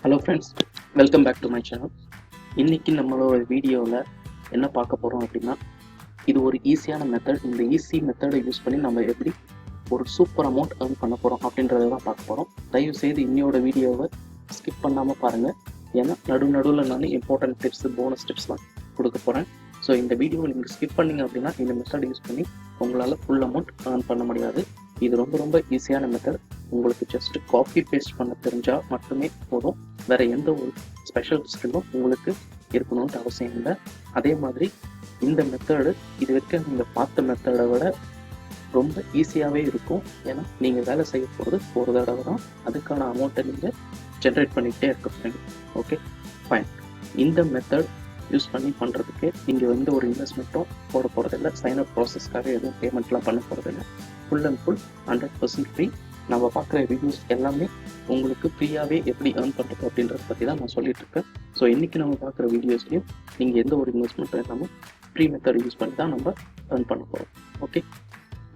Hello friends, welcome back to my channel. இன்றைக்கி நம்மளோட வீடியோவில் என்ன பார்க்க போகிறோம் அப்படின்னா, இது ஒரு ஈஸியான மெத்தட். இந்த ஈஸி மெத்தடை யூஸ் பண்ணி நம்ம எப்படி ஒரு சூப்பர் அமௌண்ட் earn பண்ண போகிறோம் அப்படின்றத தான் பார்க்க போகிறோம். தயவுசெய்து இன்னையோட வீடியோவை ஸ்கிப் பண்ணாமல் பாருங்கள். ஏன்னா நடுவில் நான் இம்பார்ட்டன்ட் டிப்ஸு, போனஸ் டிப்ஸ்லாம் கொடுக்க போகிறேன். ஸோ இந்த வீடியோவை நீங்கள் ஸ்கிப் பண்ணிங்க அப்படின்னா இந்த மெத்தட் யூஸ் பண்ணி உங்களால் ஃபுல் அமௌண்ட் earn பண்ண முடியாது. இது ரொம்ப ஈஸியான மெத்தட். உங்களுக்கு ஜஸ்ட் காப்பி பேஸ்ட் பண்ண தெரிஞ்சால் மட்டுமே போதும். வேறு எந்த ஒரு ஸ்பெஷல் ஸ்கில்லும் உங்களுக்கு இருக்கணும்னு அவசியம் இல்லை. அதே மாதிரி இந்த மெத்தடு இது வரைக்கும் நீங்கள் பார்த்த மெத்தடை விட ரொம்ப ஈஸியாகவே இருக்கும். ஏன்னா நீங்கள் வேலை செய்ய போகிறது ஒரு தடவை தான். அதுக்கான அமௌண்ட்டை நீங்கள் ஜென்ரேட் பண்ணிக்கிட்டே இருக்க போகிறீங்க. Okay, fine. இந்த மெத்தட் யூஸ் பண்ணி பண்ணுறதுக்கு நீங்கள் எந்த ஒரு இன்வெஸ்ட்மெண்ட்டும் போட போகிறதில்ல. சைன்அப் ப்ராசஸ்க்காக எதுவும் பேமெண்ட்லாம் பண்ண போகிறதில்ல. Full and full 100% free. நம்ம பார்க்குற வீடியோஸ் எல்லாமே உங்களுக்கு ஃப்ரீயாகவே எப்படி earn பண்ணுறது அப்படின்றத பற்றி தான் நான் சொல்லிட்டு இருக்கேன். ஸோ இன்றைக்கி நம்ம பார்க்குற வீடியோஸ்லையும் நீங்கள் எந்த ஒரு இன்வெஸ்ட்மெண்ட்டும் இல்லாமல் ஃப்ரீ மெத்தட் யூஸ் பண்ணி தான் நம்ம earn பண்ண போகிறோம். ஓகே,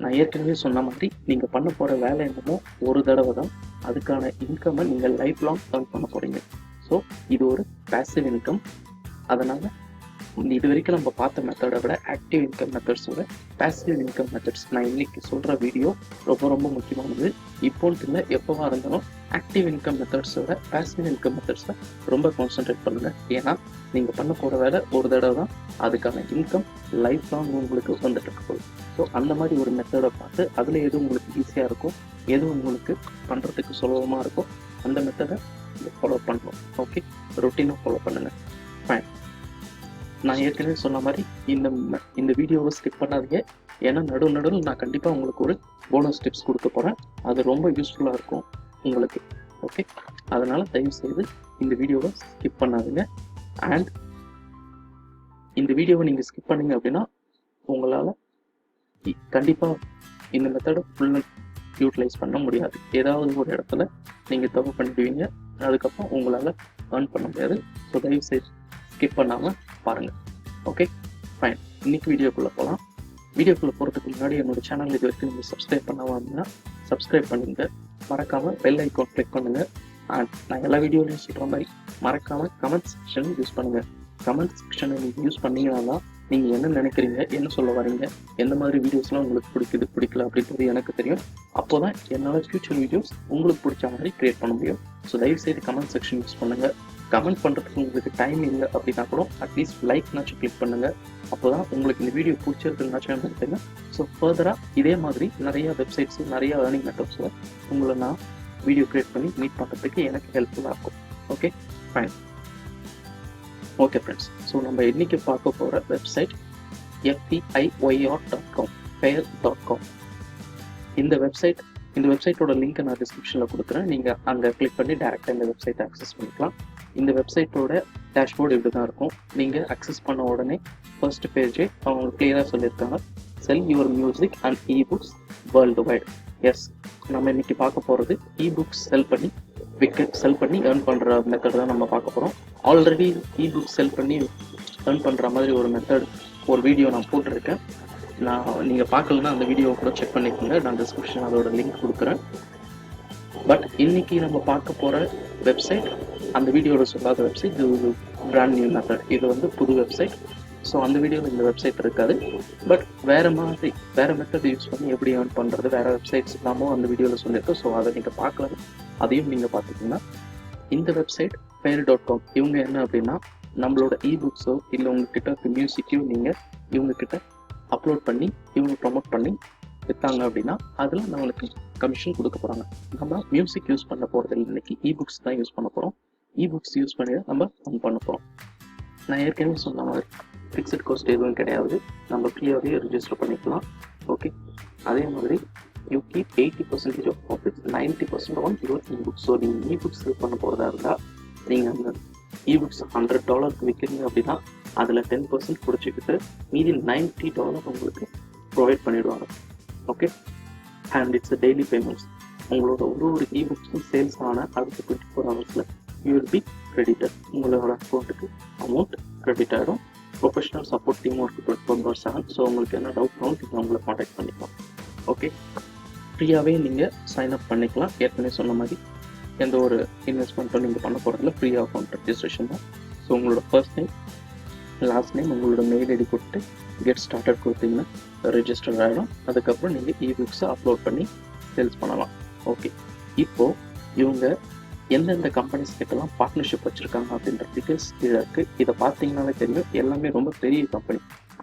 நான் ஏற்கனவே சொன்ன மாதிரி நீங்கள் பண்ண போகிற வேலை என்னமோ ஒரு தடவை தான். அதுக்கான இன்கம்மை நீங்கள் லைஃப் லாங் earn பண்ண போகிறீங்க. ஸோ இது ஒரு பேசிவ் இன்கம். அதனால் இது வரைக்கும் நம்ம பார்த்த மெத்தடை விட ஆக்டிவ் இன்கம் மெத்தட்ஸோட பேசிவ் இன்கம் மெத்தட்ஸ் நான் இன்னைக்கு சொல்கிற வீடியோ ரொம்ப முக்கியமானது. இப்போன்னு இல்லை, எப்போவா இருந்தாலும் ஆக்டிவ் இன்கம் மெத்தட்ஸோட பேசிவ் இன்கம் மெத்தட்ஸை ரொம்ப கான்சென்ட்ரேட் பண்ணுங்கள். ஏன்னா நீங்கள் பண்ண போகிற வேலை ஒரு தடவை தான். அதுக்கான இன்கம் லைஃப் லாங் உங்களுக்கு வந்துட்டு இருக்க போகுது. ஸோ அந்த மாதிரி ஒரு மெத்தடை பார்த்து அதில் எது உங்களுக்கு ஈஸியாக இருக்கும், எது உங்களுக்கு பண்ணுறதுக்கு சுலபமாக இருக்கும், அந்த மெத்தடை ஃபாலோ பண்ணுவோம். ஓகே, ரொட்டீனாக ஃபாலோ பண்ணுங்கள். ஃபைன். நான் ஏற்கனவே சொன்ன மாதிரி இந்த வீடியோவை ஸ்கிப் பண்ணாதீங்க. ஏன்னா நடுவில் நான் கண்டிப்பாக உங்களுக்கு ஒரு போனஸ் டிப்ஸ் கொடுக்க போகிறேன். அது ரொம்ப யூஸ்ஃபுல்லாக இருக்கும் உங்களுக்கு. ஓகே, அதனால் தயவுசெய்து இந்த வீடியோவை ஸ்கிப் பண்ணாதீங்க. அண்ட் இந்த வீடியோவை நீங்கள் ஸ்கிப் பண்ணீங்க அப்படின்னா உங்களால் கண்டிப்பாக இந்த மெத்தடை ஃபுல்லாக யூட்டிலைஸ் பண்ண முடியாது. ஏதாவது ஒரு இடத்துல நீங்கள் தப்பு பண்ணிடுவீங்க. அதுக்கப்புறம் உங்களால் earn பண்ண முடியாது. ஸோ தயவுசெய்து ஸ்கிப் பண்ணாமல் பாருங்கள். Okay, fine. இன்னைக்கு வீடியோக்குள்ளே போகலாம். வீடியோக்குள்ளே போகிறதுக்கு முன்னாடி என்னோட சேனல் இது வரைக்கும் நீங்கள் சப்ஸ்கிரைப் பண்ணாமல் அப்படின்னா சப்ஸ்கிரைப் பண்ணுங்க. மறக்காமல் பெல் ஐக்கான் கிளிக் பண்ணுங்கள். அண்ட் நான் எல்லா வீடியோலையும் சொல்கிற மாதிரி மறக்காமல் கமெண்ட் செக்ஷன் யூஸ் பண்ணுங்கள். கமெண்ட் செக்ஷனை நீங்கள் யூஸ் பண்ணீங்கன்னா தான் நீங்கள் என்ன நினைக்கிறீங்க, என்ன சொல்ல வரீங்க, எந்த மாதிரி வீடியோஸ்லாம் உங்களுக்கு பிடிக்கல அப்படின்றது எனக்கு தெரியும். அப்போ தான் என்னால் ஃபியூச்சர் வீடியோஸ் உங்களுக்கு பிடிச்ச மாதிரி க்ரியேட் பண்ண முடியும். ஸோ தயவுசெய்து கமெண்ட் செக்ஷன் யூஸ் பண்ணுங்கள். கமெண்ட் பண்ணுறதுக்கு உங்களுக்கு டைம் இல்லை அப்படின்னா கூட அட்லீஸ்ட் லைக்னாச்சும் கிளிக் பண்ணுங்கள். அப்போ தான் உங்களுக்கு இந்த வீடியோ பிடிச்சிருக்குனாச்சும் எனக்கு தெரியும். ஸோ ஃபர்தராக இதே மாதிரி நிறையா வெப்சைட்ஸு, நிறையா ஏர்னிங் மெத்தட்ஸில் உங்களை நான் வீடியோ க்ரியேட் பண்ணி மீட் பண்ணுறதுக்கு எனக்கு ஹெல்ப்ஃபுல்லாக இருக்கும். Okay, fine. Okay friends, so நம்ம இன்றைக்கி பார்க்க போகிற வெப்சைட் FEIYR.com, FEIYR.com. இந்த வெப்சைட்டோட லிங்க்கை நான் டிஸ்கிரிப்ஷனில் கொடுக்குறேன். நீங்கள் அங்கே கிளிக் பண்ணி டேரெக்டாக இந்த வெப்சைட்டை ஆக்சஸ் பண்ணிக்கலாம். இந்த வெப்சைட்டோட டேஷ்போர்டு இப்படி தான் இருக்கும். நீங்கள் அக்சஸ் பண்ண உடனே ஃபர்ஸ்ட் பேஜே அவங்க கிளியராக சொல்லியிருக்காங்க, sell your music and ebooks worldwide. Yes, நம்ம இன்றைக்கி பார்க்க போகிறது இபுக்ஸ் செல் பண்ணி earn பண்ணுற மெத்தட் தான் நம்ம பார்க்க போகிறோம். ஆல்ரெடி இபுக்ஸ் செல் பண்ணி earn பண்ணுற மாதிரி ஒரு மெத்தட், ஒரு வீடியோ நான் போட்டிருக்கேன். நீங்கள் பார்க்கலன்னா அந்த வீடியோவை கூட செக் பண்ணிக்கோங்க. நான் டிஸ்கிரிப்ஷன் அதோட லிங்க் கொடுக்குறேன். பட் இன்னைக்கு நம்ம பார்க்க போகிற வெப்சைட் அந்த வீடியோட சொல்லாத வெப்சைட். இது ஒரு பிராண்ட் நியூ மெத்தட். இது புது வெப்சைட். ஸோ அந்த வீடியோவில் இந்த வெப்சைட் இருக்காது. பட் வேறு மெத்தட் யூஸ் பண்ணி எப்படி earn பண்ணுறது, வேறு வெப்சைட்ஸ் இல்லாமல் அந்த வீடியோவில் சொல்லியிருக்கோம். ஸோ அதை நீங்கள் பார்க்கலாம், அதையும் நீங்கள் பார்த்துக்கிங்கன்னா. இந்த வெப்சைட் FEIYR.com இவங்க என்ன அப்படின்னா, நம்மளோட இபுக்ஸோ இல்லை உங்ககிட்ட மியூசிக்கையோ நீங்கள் இவங்கக்கிட்ட அப்லோட் பண்ணி இவங்க ப்ரமோட் பண்ணி விற்றாங்க அப்படின்னா அதில் நம்மளுக்கு கமிஷன் கொடுக்க போகிறாங்க. நம்ம மியூசிக் யூஸ் பண்ண போகிறது இல்லை, இன்னைக்கு இபுக்ஸ் தான் யூஸ் பண்ண போகிறோம். இபுக்ஸ் யூஸ் பண்ணி தான் நம்ம earn பண்ண போகிறோம். நான் ஏற்கனவே சொன்ன மாதிரி ஃபிக்ஸட் காஸ்ட் எதுவும் கிடையாது. நம்ம ஃப்ரீயாகவே ரிஜிஸ்டர் பண்ணிக்கலாம். ஓகே, அதே மாதிரி you keep 80% of profit, 90% on your ebooks. So நீங்கள் இபுக்ஸ் செல் பண்ண போகிறதா இருந்தால் நீங்கள் அந்த இபுக்ஸ் $100 விற்கிறீங்க அப்படின்னா அதில் 10% பிடிச்சிக்கிட்டு மீதி $90 உங்களுக்கு ப்ரொவைட் பண்ணிவிடுவாங்க. Okay, and it's daily payments. உங்களோட ஒரு இபுக்ஸும் சேல்ஸ் ஆன அடுத்த 24 ஹவர்ஸில் யூ வில் பி கிரெடிட்டட். உங்களோட அக்கௌண்ட்டுக்கு அமௌண்ட் கிரெடிட் ஆகிடும். ப்ரொஃபஷனல் சப்போர்ட் டீமும் இருக்குது 24/7. ஸோ உங்களுக்கு என்ன டவுட்னாலும் நீங்கள் உங்களை காண்டாக்ட் பண்ணிக்கலாம். ஓகே, ஃப்ரீயாகவே நீங்கள் சைன் அப் பண்ணிக்கலாம். ஏற்கனவே சொன்ன மாதிரி எந்த ஒரு இன்வெஸ்ட்மெண்ட்டும் நீங்கள் பண்ண போகிறதில்ல, ஃப்ரீ அக்கௌண்ட் ரெஜிஸ்ட்ரேஷன் தான். ஸோ உங்களோட ஃபர்ஸ்ட் நேம் லாஸ்ட் நேம் உங்களோட மெயில் ஐடி கொடுத்து கெட் ஸ்டார்டட் கொடுத்தீங்கன்னா ரெஜிஸ்டர் ஆகிடும். அதுக்கப்புறம் நீங்கள் இபுக்ஸை அப்லோட் பண்ணி சேல்ஸ் பண்ணலாம். ஓகே, இப்போது இவங்க எந்தெந்த கம்பெனிஸ் கிட்டலாம் பார்ட்னர்ஷிப் வச்சுருக்காங்க அப்படின்ற டீட்டெயில்ஸ் இதில் இருக்குது. இதை பார்த்தீங்கன்னாலே தெரியும், எல்லாமே ரொம்ப பெரிய company.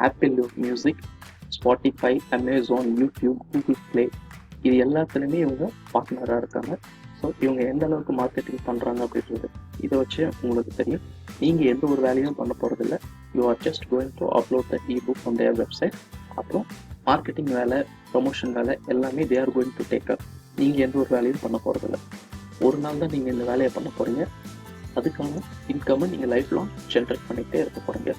Apple music, Spotify, Amazon, YouTube, Google play, இது எல்லாத்துலேயுமே இவங்க பார்ட்னராக இருக்காங்க. ஸோ இவங்க எந்த அளவுக்கு மார்க்கெட்டிங் பண்ணுறாங்க அப்படின்றது இதை வச்சு உங்களுக்கு தெரியும். நீங்கள் எந்த ஒரு வேலையும் பண்ண போகிறதில்ல, you are just going to upload the ebook on their website. அப்புறம் மார்க்கெட்டிங் வேலை, ப்ரொமோஷன் வேலை எல்லாமே they are going to take up. நீங்கள் எந்த ஒரு வேலையும் பண்ண போகிறதில்ல, ஒரு நாள் தான் நீங்கள் இந்த வேலையை பண்ண போகிறீங்க. அதுக்கான இன்கம்மை நீங்கள் லைஃப் லாங் ஜென்ரேட் பண்ணிகிட்டே இருக்க போகிறீங்க.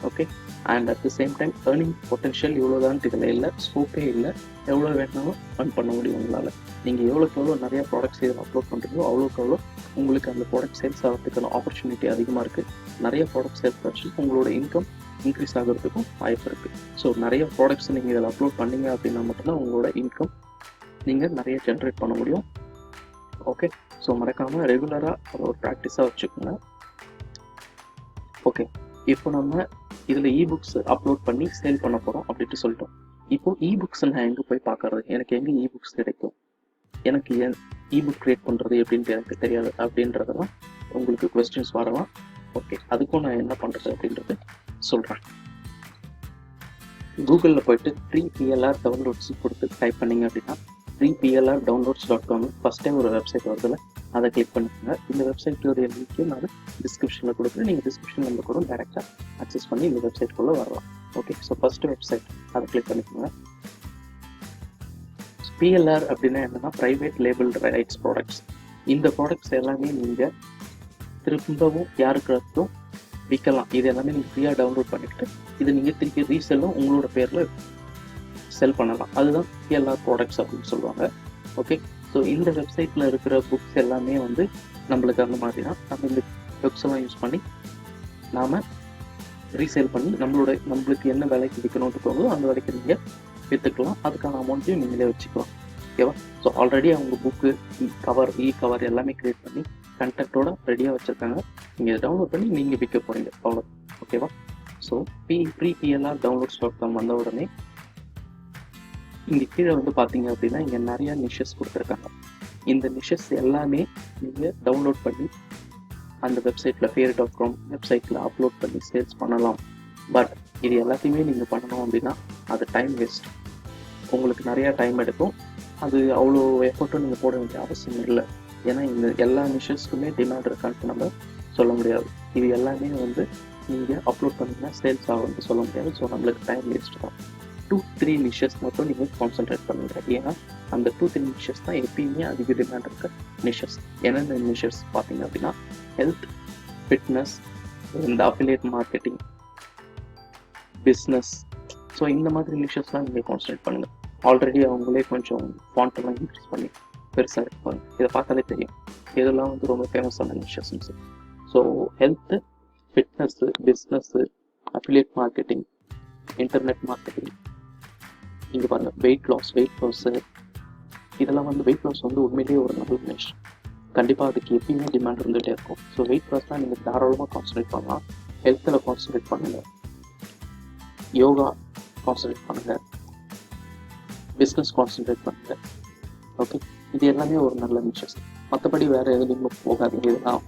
Okay, and at the same time earning potential இவ்வளோதான் இதில் இல்லை, ஸ்கோப்பே இல்லை. எவ்வளோ வேணாலும் earn பண்ண முடியும் உங்களால். நீங்கள் எவ்வளோக்கு எவ்வளோ நிறையா ப்ராடக்ட்ஸ் இதில் அப்லோட் பண்ணுறீங்களோ அவ்வளோக்கு எவ்வளோ உங்களுக்கு அந்த ப்ராடக்ட் சேல்ஸ் ஆகிறதுக்கான ஆப்பர்ச்சுனிட்டி அதிகமாக இருக்குது. நிறைய ப்ராடக்ட் சேல்ஸ் வச்சு உங்களோட இன்கம் இன்க்ரீஸ் ஆகிறதுக்கும் வாய்ப்பு இருக்குது. ஸோ நிறைய ப்ராடக்ட்ஸ் நீங்கள் இதில் அப்லோட் பண்ணீங்க அப்படின்னா மட்டும்தான் உங்களோட இன்கம் நீங்கள் நிறைய ஜென்ரேட் பண்ண முடியும். ஓகே, ஸோ மறக்காமல் ரெகுலராக ஒரு ப்ராக்டிஸாக வச்சுக்கோங்க. ஓகே, இப்போ நம்ம இதில் இபுக்ஸ் அப்லோட் பண்ணி சேல் பண்ண போகிறோம் அப்படின்ட்டு சொல்லிட்டோம். இப்போது இபுக்ஸ் நான் எங்கே போய் பார்க்கறது, எனக்கு எங்கே இபுக்ஸ் கிடைக்கும், எனக்கு ஏன் இபுக் க்ரியேட் பண்ணுறது எப்படின்ட்டு எனக்கு தெரியாது அப்படின்றதெல்லாம் உங்களுக்கு கொஸ்டின்ஸ் வரலாம். ஓகே, அதுக்கும் நான் என்ன பண்ணுறது அப்படின்றது சொல்கிறேன். கூகுளில் போய்ட்டு ஃப்ரீ PLR டவுன்லோட்ஸ் கொடுத்து டைப் பண்ணிங்க அப்படின்னா freeplrdownloads.com ஃபஸ்ட் டைம் ஒரு வெப்சைட் வருதுல, அதை கிளிக் பண்ணிக்கோங்க. இந்த வெப்சைட்டோடைய லிங்க்கையும் நான் டிஸ்கிரிப்ஷனில் கொடுக்குறேன். நீங்கள் டிஸ்கிரிப்ஷனில் கூட டேரெக்டாக அக்சஸ் பண்ணி இந்த வெப்சைட்குள்ளே வரலாம். ஓகே, ஸோ ஃபஸ்ட்டு வெப்சைட் அதை கிளிக் பண்ணிக்கோங்க. PLR அப்படின்னா என்னென்னா ப்ரைவேட் லேபிள் ரைட்ஸ் ப்ராடக்ட்ஸ். இந்த ப்ராடக்ட்ஸ் எல்லாமே நீங்கள் திரும்பவும் யாருக்கும் விற்கலாம். இது எல்லாமே நீங்கள் ஃப்ரீயாக டவுன்லோட் பண்ணிக்கிட்டு இது நீங்கள் திருப்பி ரீசெல்லும் உங்களோட பேரில் செல் பண்ணலாம். அதுதான் PLR ப்ராடக்ட்ஸ் அப்படின்னு சொல்லுவாங்க. ஓகே, ஸோ இந்த வெப்சைட்டில் இருக்கிற புக்ஸ் எல்லாமே வந்து நம்மளுக்கு அந்த மாதிரி தான். நம்ம இந்த புக்ஸ் எல்லாம் யூஸ் பண்ணி நாம் ரீசேல் பண்ணி நம்மளுக்கு என்ன விலைக்கு விற்கணும்னு தோணுதோ அந்த விலைக்கு நீங்கள் விற்றுக்கலாம். அதுக்கான அமௌண்ட்டையும் நீங்களே வச்சுக்கலாம். ஓகேவா? ஸோ ஆல்ரெடி அவங்க புக்கு கவர் எல்லாமே க்ரியேட் பண்ணி கண்டென்ட்டோட ரெடியாக வச்சுருக்காங்க. நீங்கள் டவுன்லோட் பண்ணி நீங்கள் விற்க போகிறீங்க, அவ்வளோ. ஓகேவா? ஸோ freeplrdownloads.com வந்த உடனே இங்கே கீழே வந்து பார்த்தீங்க அப்படின்னா இங்கே நிறையா நிஷஸ் கொடுத்துருக்காங்க. இந்த நிஷஸ் எல்லாமே நீங்கள் டவுன்லோட் பண்ணி அந்த வெப்சைட்டில் fairy.com வெப்சைட்டில் அப்லோட் பண்ணி சேல்ஸ் பண்ணலாம். பட் இது எல்லாத்தையுமே நீங்கள் பண்ணணும் அப்படின்னா அது டைம் வேஸ்ட். உங்களுக்கு நிறையா டைம் எடுக்கும். அது அவ்வளோ எஃபர்ட்டும் நீங்கள் போட வேண்டிய அவசியம் இல்லை. ஏன்னா இந்த எல்லா நிஷஸ்க்குமே டிமாண்ட் இருக்கான்னு நம்ம சொல்ல முடியாது. இது எல்லாமே வந்து நீங்கள் அப்லோட் பண்ணிங்கன்னா சேல்ஸ் ஆகும்னு சொல்ல முடியாது. ஸோ நம்மளுக்கு டைம் வேஸ்ட் தான். 2-3 நிஷஸ் மட்டும் நீங்கள் கான்சென்ட்ரேட் பண்ணுங்க. ஏன்னா அந்த 2-3 நிஷஸ் தான் எப்பயுமே அதிக டிமாண்ட் இருக்க நிஷஸ். என்னென்ன நிஷஸ் பார்த்தீங்க அப்படின்னா ஹெல்த், ஃபிட்னஸ், இந்த அஃபிலியேட் மார்க்கெட்டிங், பிஸ்னஸ். ஸோ இந்த மாதிரி நிஷஸ்லாம் நீங்கள் கான்சென்ட்ரேட் பண்ணுங்கள். ஆல்ரெடி அவங்களே கொஞ்சம் ஃபாண்ட்டெல்லாம் இன்க்ரீஸ் பண்ணி பெருசாக இருப்பாங்க. இதை பார்த்தாலே தெரியும் இதெல்லாம் வந்து ரொம்ப ஃபேமஸான நிஷஸ்ன்னு சொல்லி. So health, fitness, business, affiliate marketing, internet marketing, இங்கே பாருங்கள் வெயிட் லாஸு, இதெல்லாம் வந்து வெயிட் லாஸ் வந்து உண்மையிலேயே ஒரு நல்ல நிஷ். கண்டிப்பாக அதுக்கு எப்பயுமே டிமாண்ட் இருந்துகிட்டே இருக்கும். ஸோ வெயிட் லாஸ் தான் நீங்கள் தாராளமாக கான்சன்ட்ரேட் பண்ணலாம். ஹெல்த்தில் கான்சன்ட்ரேட் பண்ணுங்கள், யோகா கான்சன்ட்ரேட் பண்ணுங்கள், பிஸ்னஸ் கான்சன்ட்ரேட் பண்ணுங்கள். ஓகே, இது எல்லாமே ஒரு நல்ல நிஷஸ். மற்றபடி வேறு எதுவும் போகாதீங்க. இதெல்லாம்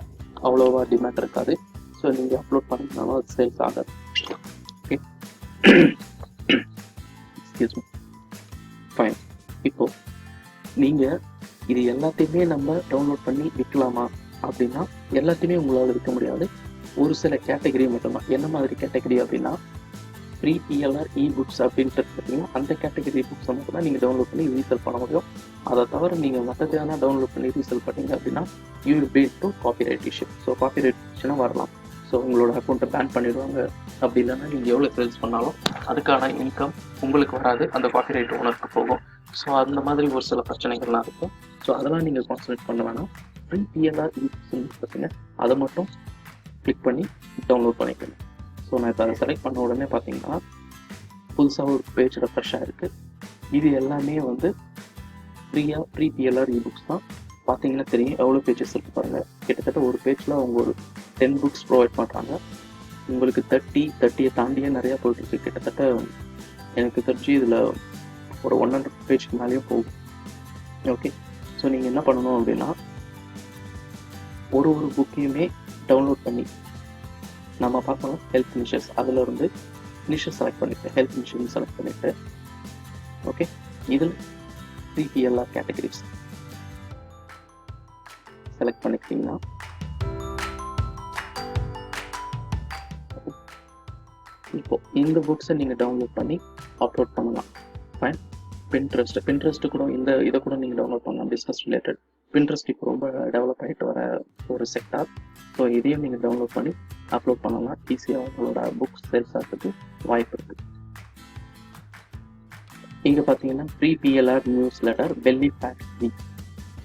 அவ்வளோவா டிமாண்ட் இருக்காது. ஸோ நீங்கள் அப்லோட் பண்ணிங்கனாலும் அது சேல்ஸ் ஆகாது. Okay, excuse me. ஃபைன். இப்போது நீங்கள் இது எல்லாத்தையுமே நம்ம டவுன்லோட் பண்ணி விற்கலாமா அப்படின்னா எல்லாத்தையுமே உங்களால் விற்க முடியாது. ஒரு சில கேட்டகரி மட்டும்தான். என்ன மாதிரி கேட்டகரி அப்படின்னா ஃப்ரீ PLR இபுக்ஸ் அப்படின்ட்டு பார்த்தீங்கன்னா அந்த கேட்டகரி புக்ஸை மட்டும் தான் நீங்கள் டவுன்லோட் பண்ணி ரீசேல் பண்ண முடியும். அதை தவிர நீங்கள் மற்றதெல்லாம் டவுன்லோட் பண்ணி ரீசேல் பண்ணிங்க அப்படின்னா you will be to copyright issue. So copyright இஷ்யூனா வரலாம். ஸோ உங்களோட அக்கௌண்ட்டை பேன் பண்ணிடுவாங்க. அப்படி இல்லைன்னா நீங்கள் எவ்வளோ சேல்ஸ் பண்ணாலும் அதுக்கான இன்கம் உங்களுக்கு வராது, அந்த காப்பிரைட் ஓனருக்கு போகும். ஸோ அந்த மாதிரி ஒரு சில பிரச்சனைகள்லாம் இருக்கும். ஸோ அதெல்லாம் நீங்கள் கான்சன்ட்ரேட் பண்ண வேணாம். ஃப்ரீ PLR இபுக்ஸ்ன்னு பார்த்தீங்கன்னா அதை மட்டும் கிளிக் பண்ணி டவுன்லோட் பண்ணிக்கணும். ஸோ நான் இப்போ அதை செலக்ட் பண்ண உடனே பார்த்தீங்கன்னா புதுசாக ஒரு பேஜ் ரெஃப்ரெஷ் ஆகிருக்கு. இது எல்லாமே வந்து ஃப்ரீ PLR இபுக்ஸ் தான். பார்த்தீங்கன்னா தெரியும் எவ்வளோ பேஜஸ் இருக்கு பாருங்கள். கிட்டத்தட்ட ஒரு பேஜில் அவங்க ஒரு 10 புக்ஸ் ப்ரொவைட் பண்ணுறாங்க. உங்களுக்கு 30 தாண்டியே நிறையா போயிட்டுருக்கு. கிட்டத்தட்ட எனக்கு தெரிஞ்சு இதில் ஒரு 100 பேஜுக்கு மேலேயும் போகும். ஓகே, ஸோ நீங்கள் என்ன பண்ணணும் அப்படின்னா ஒரு புக்கையுமே டவுன்லோட் பண்ணி நம்ம பார்க்கணும். ஹெல்த் நிஷஸ், அதில் இருந்து நிஷஸ் செலக்ட் பண்ணிவிட்டு ஹெல்த் நிஷன் செலக்ட் பண்ணிவிட்டு ஓகே, இதில் 3PLR கேட்டகரிஸ் செலக்ட் பண்ணிக்கிட்டிங்கன்னா இப்போ இந்த புக்ஸை நீங்கள் டவுன்லோட் பண்ணி அப்லோட் பண்ணலாம். ஃபைன். பின்ட்ரெஸ்ட் கூட இதை கூட நீங்கள் டவுன்லோட் பண்ணலாம். பிஸ்னஸ் ரிலேட்டட் பின்ட்ரெஸ்ட் இப்போ ரொம்ப டெவலப் ஆகிட்டு வர ஒரு செக்டார். ஸோ இதையும் நீங்கள் டவுன்லோட் பண்ணி அப்லோட் பண்ணலாம். ஈஸியாக உங்களோட புக்ஸ் சேல்ஸ் ஆகிறதுக்கு வாய்ப்பு இருக்குது. இங்கே பார்த்தீங்கன்னா 3PLR newsletter belly fat free.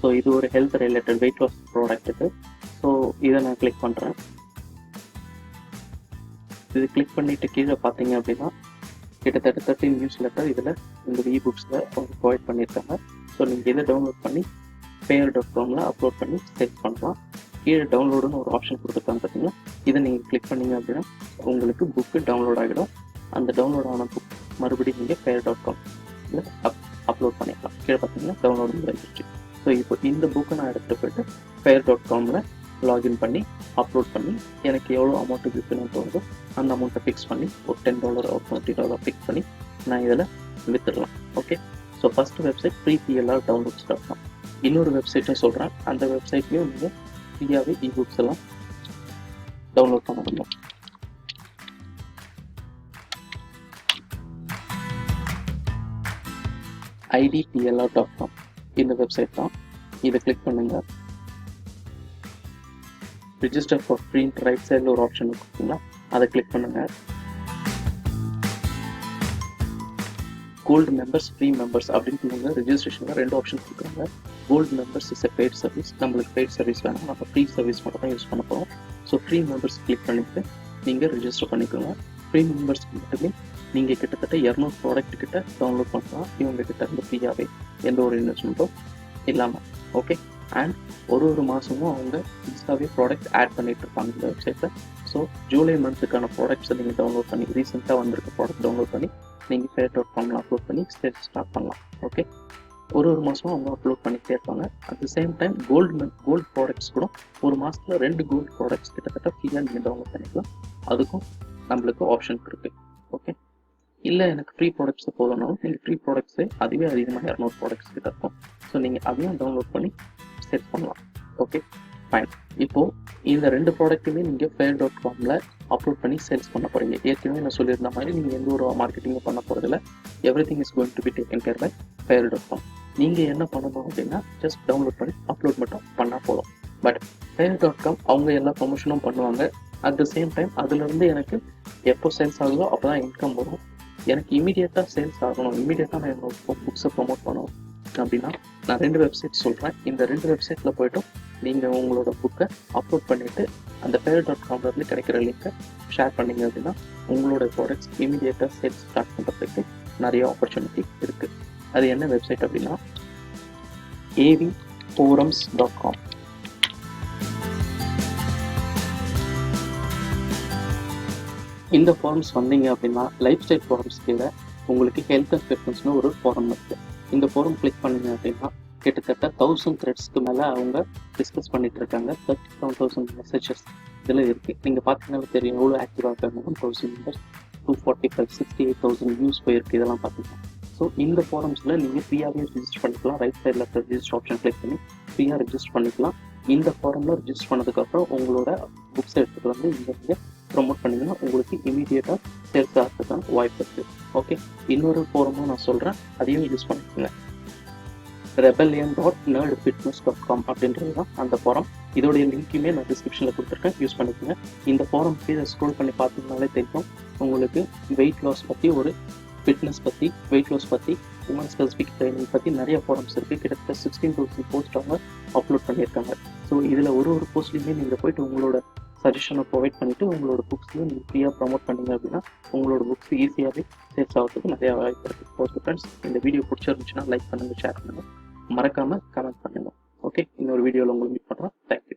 So இது ஒரு ஹெல்த் ரிலேட்டட் வெயிட் லாஸ் ப்ராடக்ட்டுக்கு. ஸோ இதை நான் கிளிக் பண்ணுறேன். இது கிளிக் பண்ணிவிட்டு கீழே பார்த்தீங்க அப்படின்னா கிட்டத்தட்ட 13 நியூஸ் லெட்டர் இதில் இந்த இபுக்ஸில் அவங்க ப்ரொவைட் பண்ணியிருக்காங்க. ஸோ நீங்கள் இதை டவுன்லோட் பண்ணி payer.comல அப்லோட் பண்ணி சேல்ஸ் பண்ணலாம். கீழே டவுன்லோடுன்னு ஒரு ஆப்ஷன் கொடுத்துருக்காங்க பார்த்தீங்கன்னா, இதை நீங்கள் கிளிக் பண்ணிங்க அப்படின்னா உங்களுக்கு புக்கு டவுன்லோட் ஆகிடும். அந்த டவுன்லோட் ஆன புக் மறுபடியும் நீங்கள் payer.com அப்லோட் பண்ணிக்கலாம். கீழே பார்த்தீங்கன்னா டவுன்லோடு முடிஞ்சிருச்சு. ஸோ இப்போ இந்த புக்கை நான் எடுத்துகிட்டு போய்ட்டு payer.comல லாகின் பண்ணி அப்லோட் பண்ணி எனக்கு எவ்வளோ அமௌண்ட்டு விற்கணும்னு தோணுதோ அந்த அமௌண்ட்டை ஃபிக்ஸ் பண்ணி ஒரு $10 ஒரு $20 ஃபிக்ஸ் பண்ணி நான் இதில் விற்றுடலாம். Okay, so first website freeplrdownloads.com. இன்னொரு வெப்சைட்டும் சொல்கிறேன். அந்த வெப்சைட்லேயும் நீங்கள் ஃப்ரீயாகவே இபுக்ஸ் எல்லாம் டவுன்லோட் பண்ண முடியும். idplr.com இந்த வெப்சைட் தான். இதை கிளிக் பண்ணுங்கள். ரிஜிஸ்டர் ஃபார் ஃப்ரீ ரைட் சைடில் ஒரு ஆப்ஷன் இருக்குங்களா, அதை கிளிக் பண்ணுங்கள். கோல்டு மெம்பர்ஸ், ஃப்ரீ மெம்பர்ஸ் அப்படின்னு ரெஜிஸ்ட்ரேஷனில் 2 ஆப்ஷன் கொடுக்குறாங்க. Gold members is a paid service. நம்மளுக்கு பெய்ட் சர்வீஸ் வேணும், நம்ம ஃப்ரீ சர்வீஸ் மட்டும் தான் யூஸ் பண்ண போகிறோம். ஸோ ஃப்ரீ மெம்பர்ஸ் கிளிக் பண்ணிவிட்டு நீங்கள் ரிஜிஸ்டர் பண்ணிக்கோங்க. ஃப்ரீ மெம்பர்ஸ்க்கு மட்டுமே நீங்கள் கிட்டத்தட்ட 200 ப்ராடக்ட் கிட்ட டவுன்லோட் பண்ணலாம் இவங்க கிட்ட இருந்து ஃப்ரீயாகவே, எந்த ஒரு இன்வெஸ்ட்மெண்ட்டும் இல்லாமல். ஓகே, அண்ட் ஒரு மாதமும் அவங்க இன்ஸ்டாவே ப்ராடக்ட் ஆட் பண்ணிட்டு இருப்பாங்க இந்த வெப்சைட்டில். ஸோ ஜூலை மந்த்துக்கான ப்ராடக்ட்ஸை நீங்கள் டவுன்லோட் பண்ணி ரீசெண்டாக வந்திருக்க ப்ராடக்ட் டவுன்லோட் பண்ணி நீங்கள் payer.comல அப்லோட் பண்ணி சேல்ஸ் ஸ்டார்ட் பண்ணலாம். ஓகே, ஒரு மாதமும் அவங்க அப்லோட் பண்ணிகிட்டே இருப்பாங்க. At the same time gold products கூட ஒரு மாதத்தில் 2 கோல்டு ப்ராடக்ட்ஸ் கிட்டத்தட்ட ஃப்ரீயாக நீங்கள் டவுன்லோட் பண்ணிக்கலாம். அதுக்கும் நம்மளுக்கு ஆப்ஷன் இருக்குது. ஓகே, இல்லை எனக்கு ஃப்ரீ ப்ராடக்ட்ஸை போதும்னாலும் நீங்கள் ஃப்ரீ ப்ராடக்ட்ஸே அதுவே அதிகமாக 200 ப்ராடக்ட்ஸ் கிட்ட இருக்கும். ஸோ நீங்கள் அதையும் டவுன்லோட் பண்ணி சேல்ஸ் பண்ணலாம். Okay, fine. இப்போது இந்த 2 ப்ராடக்ட்டுமே நீங்கள் payer.comல அப்லோட் பண்ணி சேல்ஸ் பண்ண போகிறீங்க. ஏற்கனவே நான் சொல்லியிருந்த மாதிரி நீங்கள் எந்த ஒரு மார்க்கெட்டிங்கும் பண்ண போகிறதில்ல. Everything is going to be taken care bye payer.com. நீங்கள் என்ன பண்ணணும் அப்படின்னா ஜஸ்ட் டவுன்லோட் பண்ணி அப்லோட் மட்டும் பண்ணால் போதும். பட் payer.com அவங்க எல்லா ப்ரொமோஷனும் பண்ணுவாங்க. அட் த சேம் டைம் அதுலேருந்து எனக்கு எப்போ சேல்ஸ் ஆகுதோ அப்போ தான் இன்கம் வரும். எனக்கு இமீடியட்டாக சேல்ஸ் ஆகணும், இமீடியட்டாக நான் என்னோட புக்ஸை ப்ரொமோட் பண்ணணும் அப்படின்னா நான் 2 வெப்சைட் சொல்கிறேன். இந்த 2 வெப்சைட்டில் போய்ட்டும் நீங்கள் உங்களோட புக்கை அப்லோட் பண்ணிவிட்டு அந்த payer.comலேருந்து கிடைக்கிற லிங்கை ஷேர் பண்ணிங்க அப்படின்னா உங்களோட ப்ராடக்ட்ஸ் இமீடியட்டாக சேல்ஸ் ஸ்டார்ட் பண்ணுறதுக்கு நிறைய ஆப்பர்ச்சுனிட்டி இருக்குது. அது என்ன வெப்சைட் அப்படின்னா avforums.com. இந்த ஃபாரம்ஸ் வந்தீங்க அப்படின்னா லைஃப் ஸ்டைல் ஃபாரம்ஸ் கீழே உங்களுக்கு ஹெல்த் அண்ட் ஃபிட்னஸ்னு ஒரு ஃபாரம் இருக்குது. இந்த ஃபாரம் கிளிக் பண்ணிங்க அப்படின்னா கிட்டத்தட்ட 1000 த்ரெட்ஸ்க்கு மேலே அவங்க டிஸ்கஸ் பண்ணிட்டு இருக்காங்க. 37,000 மெசேஜஸ் இதில் இருக்குது. நீங்கள் பார்த்தீங்கன்னா தெரியும் எவ்வளோ ஆக்டிவாக இருக்காங்க. 1000 மெம்பர்ஸ், 245, 68,000 வியூஸ் போயிருக்கு. இதெல்லாம் பார்த்தீங்கன்னா ஸோ இந்த ஃபாரம்ஸில் நீங்கள் ஃப்ரீயாகவே ரிஜிஸ்டர் பண்ணிக்கலாம். ரைட் சைடில் இருக்க ரிஜிஸ்டர் ஆப்ஷன் கிளிக் பண்ணி ஃப்ரீயாக ரிஜிஸ்டர் பண்ணிக்கலாம். இந்த ஃபாரமில் ரிஜிஸ்டர் பண்ணதுக்கப்புறம் உங்களோட புக்ஸை எடுத்துகிட்டு வந்து இங்கே நீங்கள் ப்ரொமோட் பண்ணிங்கன்னா உங்களுக்கு இமீடியட்டாக சேல்ஸ் ஆகிறதுக்கான வாய்ப்பு இருக்குது. ஓகே, இன்னொரு ஃபாரமும் நான் சொல்கிறேன், அதையும் யூஸ் பண்ணிக்கோங்க. rebellion.nerdfitness.com அப்படின்றது தான் அந்த ஃபாரம். இதோடைய லிங்க்குமே நான் டிஸ்கிரிப்ஷனில் கொடுத்துருக்கேன், யூஸ் பண்ணிக்கோங்க. இந்த ஃபாரம் கீழே ஸ்க்ரோல் பண்ணி பார்த்தீங்கனாலே தெரியும் உங்களுக்கு வெயிட் லாஸ் பற்றி, ஒரு ஃபிட்னஸ் பற்றி, வெயிட் லாஸ் பற்றி, உமன் ஸ்பெசிஃபிக் ட்ரைனிங் பற்றி நிறைய ஃபாரம்ஸ் இருக்குது. கிட்டத்தட்ட 16,000 போஸ்ட் அவங்க அப்லோட் பண்ணியிருக்காங்க. ஸோ இதில் ஒரு போஸ்ட்லேயுமே நீங்கள் போய்ட்டு உங்களோட சஜஷனை ப்ரொவைட் பண்ணிவிட்டு உங்களோட புக்ஸையும் நீங்கள் ஃப்ரீயாக ப்ரொமோட் பண்ணிங்க அப்படின்னா உங்களோட புக்ஸ் ஈஸியாகவே சேல்ஸ் ஆகிறதுக்கு நிறையா வாய்ப்பு இருக்குது. ஓகே ஃப்ரெண்ட்ஸ், இந்த வீடியோ பிடிச்சிருந்துச்சுன்னா லைக் பண்ணுங்கள், ஷேர் பண்ணுங்கள், மறக்காமல் கமெண்ட் பண்ணுங்கள். ஓகே, இன்னொரு வீடியோவில் உங்களுக்கு மீட் பண்ணுறேன். தேங்க்யூ.